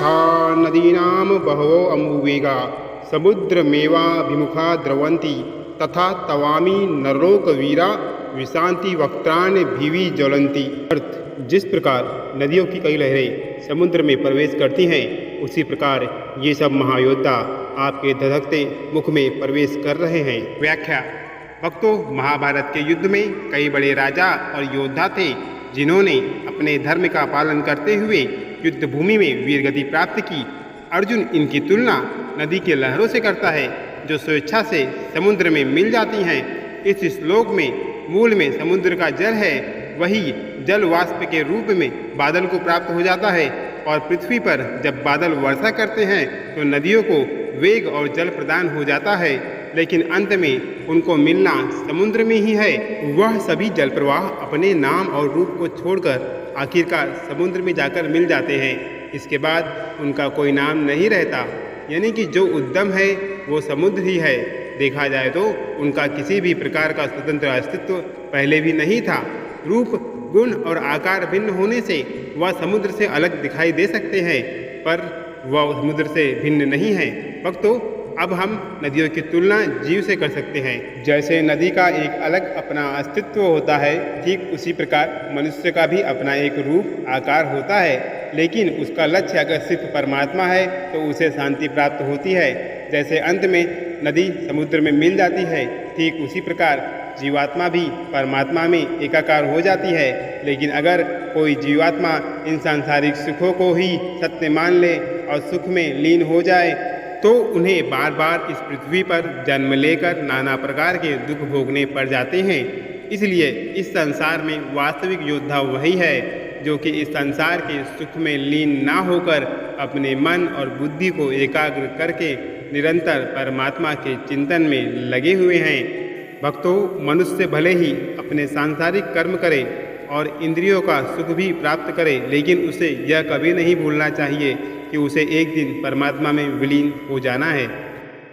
यथा नदीनां बहवो अम्बुवेगा समुद्रमेवाभिमुखा द्रवन्ति तथा तवामी नरलोकवीरा विशांति वक्त्राण्य भीवी ज्वलंती। अर्थ, जिस प्रकार नदियों की कई लहरें समुद्र में प्रवेश करती हैं, उसी प्रकार ये सब महायोद्धा आपके धधकते मुख में प्रवेश कर रहे हैं। व्याख्या। भक्तों, महाभारत के युद्ध में कई बड़े राजा और योद्धा थे जिन्होंने अपने धर्म का पालन करते हुए युद्ध भूमि में वीरगति प्राप्त की। अर्जुन इनकी तुलना नदी के लहरों से करता है जो स्वेच्छा से समुद्र में मिल जाती हैं। इस श्लोक में मूल में समुद्र का जल है, वही जल वाष्प के रूप में बादल को प्राप्त हो जाता है और पृथ्वी पर जब बादल वर्षा करते हैं तो नदियों को वेग और जल प्रदान हो जाता है, लेकिन अंत में उनको मिलना समुद्र में ही है। वह सभी जल प्रवाह अपने नाम और रूप को छोड़कर आखिरकार समुद्र में जाकर मिल जाते हैं। इसके बाद उनका कोई नाम नहीं रहता, यानी कि जो उद्गम है वो समुद्र ही है। देखा जाए तो उनका किसी भी प्रकार का स्वतंत्र अस्तित्व पहले भी नहीं था। रूप, गुण और आकार भिन्न होने से वह समुद्र से अलग दिखाई दे सकते हैं, पर वह समुद्र से भिन्न नहीं है। भक्तों, अब हम नदियों की तुलना जीव से कर सकते हैं। जैसे नदी का एक अलग अपना अस्तित्व होता है, ठीक उसी प्रकार मनुष्य का भी अपना एक रूप, आकार होता है, लेकिन उसका लक्ष्य अगर सिर्फ परमात्मा है तो उसे शांति प्राप्त होती है। जैसे अंत में नदी समुद्र में मिल जाती है, ठीक उसी प्रकार जीवात्मा भी परमात्मा में एकाकार हो जाती है। लेकिन अगर कोई जीवात्मा इन सांसारिक सुखों को ही सत्य मान ले और सुख में लीन हो जाए तो उन्हें बार बार इस पृथ्वी पर जन्म लेकर नाना प्रकार के दुख भोगने पड़ जाते हैं। इसलिए इस संसार में वास्तविक योद्धा वही है जो कि इस संसार के सुख में लीन ना होकर अपने मन और बुद्धि को एकाग्र करके निरंतर परमात्मा के चिंतन में लगे हुए हैं। भक्तों, मनुष्य भले ही अपने सांसारिक कर्म करे और इंद्रियों का सुख भी प्राप्त करे, लेकिन उसे यह कभी नहीं भूलना चाहिए कि उसे एक दिन परमात्मा में विलीन हो जाना है।